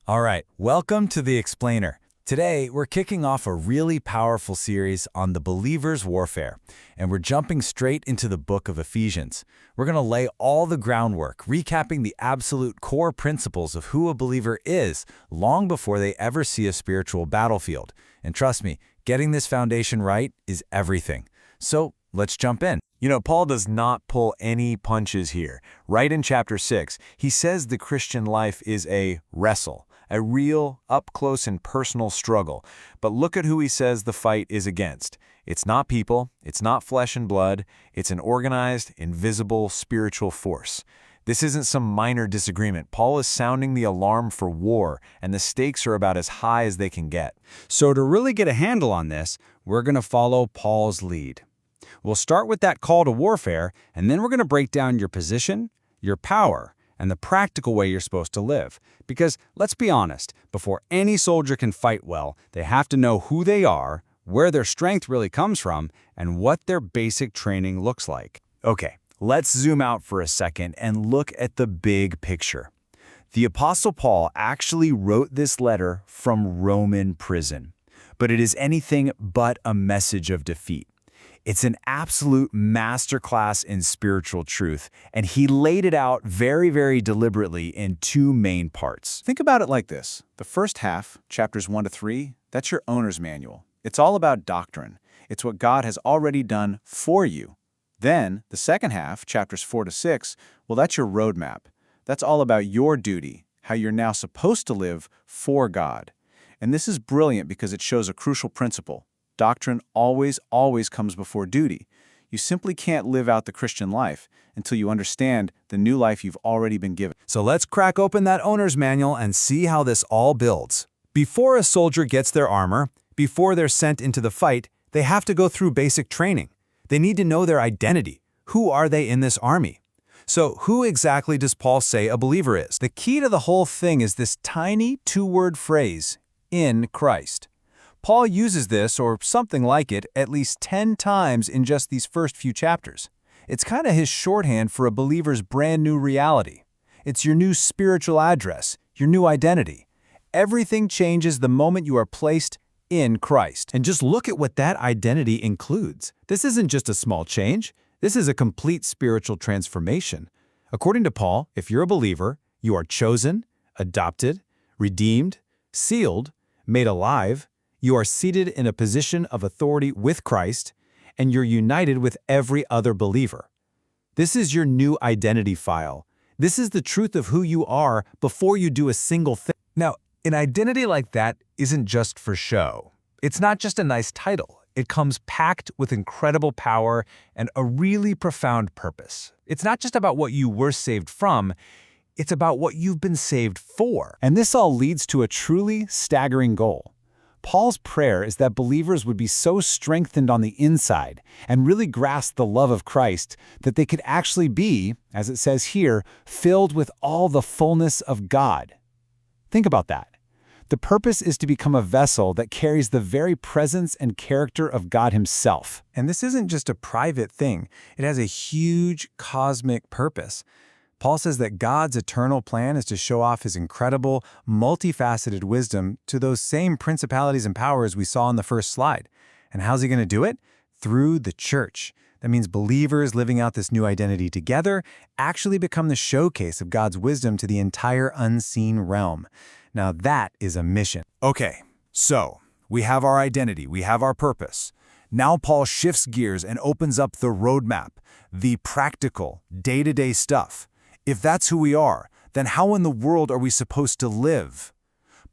All right, welcome to The Explainer. Today, we're kicking off a really powerful series on the believer's warfare, and we're jumping straight into the book of Ephesians. We're going to lay all the groundwork, recapping the absolute core principles of who a believer is long before they ever see a spiritual battlefield. And trust me, getting this foundation right is everything. So let's jump in. Paul does not pull any punches here. Right in chapter 6, he says the Christian life is a wrestle, a real, up-close and personal struggle. But look at who he says the fight is against. It's not people, it's not flesh and blood, it's an organized, invisible, spiritual force. This isn't some minor disagreement. Paul is sounding the alarm for war, and the stakes are about as high as they can get. So to really get a handle on this, we're going to follow Paul's lead. We'll start with that call to warfare, and then we're going to break down your position, your power, and the practical way you're supposed to live. Because, let's be honest, before any soldier can fight well, they have to know who they are, where their strength really comes from, and what their basic training looks like. Okay, let's zoom out for a second and look at the big picture. The Apostle Paul actually wrote this letter from Roman prison, but it is anything but a message of defeat. It's an absolute masterclass in spiritual truth, and he laid it out very, very deliberately in two main parts. Think about it like this. The first half, chapters 1 to 3, that's your owner's manual. It's all about doctrine. It's what God has already done for you. Then, the second half, chapters 4 to 6, well, that's your roadmap. That's all about your duty, how you're now supposed to live for God. And this is brilliant because it shows a crucial principle. Doctrine always comes before duty. You simply can't live out the Christian life until you understand the new life you've already been given. So let's crack open that owner's manual and see how this all builds. Before a soldier gets their armor, before they're sent into the fight, they have to go through basic training. They need to know their identity. Who are they in this army? So who exactly does Paul say a believer is? The key to the whole thing is this tiny two-word phrase, in Christ. Paul uses this, or something like it, at least 10 times in just these first few chapters. It's kind of his shorthand for a believer's brand new reality. It's your new spiritual address, your new identity. Everything changes the moment you are placed in Christ. And just look at what that identity includes. This isn't just a small change. This is a complete spiritual transformation. According to Paul, if you're a believer, you are chosen, adopted, redeemed, sealed, made alive. You are seated in a position of authority with Christ, and you're united with every other believer. This is your new identity file. This is the truth of who you are before you do a single thing. Now, an identity like that isn't just for show. It's not just a nice title. It comes packed with incredible power and a really profound purpose. It's not just about what you were saved from, it's about what you've been saved for. And this all leads to a truly staggering goal. Paul's prayer is that believers would be so strengthened on the inside and really grasp the love of Christ that they could actually be, as it says here, filled with all the fullness of God. Think about that. The purpose is to become a vessel that carries the very presence and character of God Himself. And this isn't just a private thing. It has a huge cosmic purpose. Paul says that God's eternal plan is to show off His incredible, multifaceted wisdom to those same principalities and powers we saw in the first slide. And how's He going to do it? Through the church. That means believers living out this new identity together actually become the showcase of God's wisdom to the entire unseen realm. Now that is a mission. Okay, so we have our identity, we have our purpose. Now Paul shifts gears and opens up the roadmap, the practical, day-to-day stuff. If that's who we are, then how in the world are we supposed to live?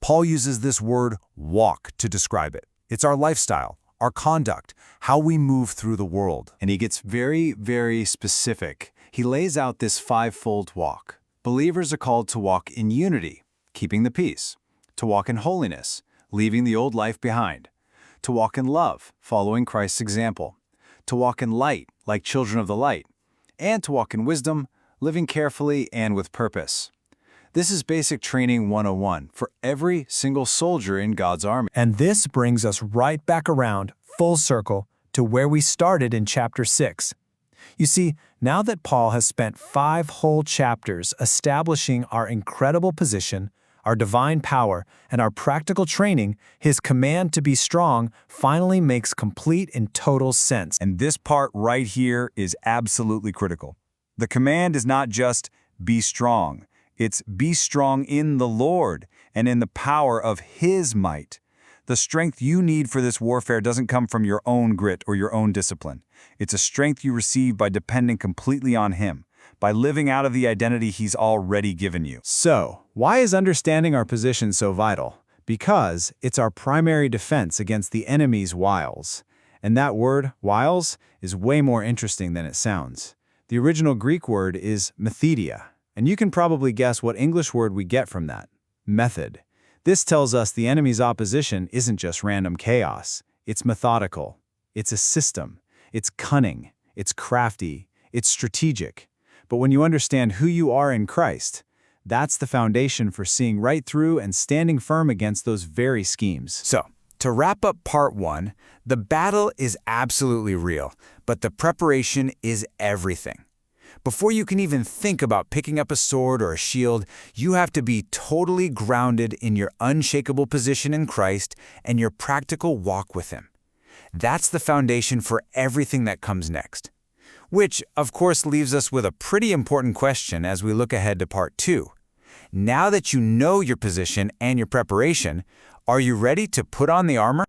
Paul uses this word walk to describe it. It's our lifestyle, our conduct, how we move through the world. And he gets very, very specific. He lays out this five-fold walk. Believers are called to walk in unity, keeping the peace, to walk in holiness, leaving the old life behind, to walk in love, following Christ's example, to walk in light, like children of the light, and to walk in wisdom, living carefully and with purpose. This is basic training 101 for every single soldier in God's army. And this brings us right back around, full circle, to where we started in chapter 6. You see, now that Paul has spent 5 whole chapters establishing our incredible position, our divine power, and our practical training, His command to be strong finally makes complete and total sense. And this part right here is absolutely critical. The command is not just be strong. It's be strong in the Lord and in the power of His might. The strength you need for this warfare doesn't come from your own grit or your own discipline. It's a strength you receive by depending completely on Him, by living out of the identity He's already given you. So, why is understanding our position so vital? Because it's our primary defense against the enemy's wiles. And that word, wiles, is way more interesting than it sounds. The original Greek word is methedia, and you can probably guess what English word we get from that: method. This tells us the enemy's opposition isn't just random chaos. It's methodical. It's a system. It's cunning. It's crafty. It's strategic. But when you understand who you are in Christ, that's the foundation for seeing right through and standing firm against those very schemes. So, to wrap up part 1, the battle is absolutely real, but the preparation is everything. Before you can even think about picking up a sword or a shield, you have to be totally grounded in your unshakable position in Christ and your practical walk with Him. That's the foundation for everything that comes next. Which, of course, leaves us with a pretty important question as we look ahead to part 2. Now that you know your position and your preparation, are you ready to put on the armor?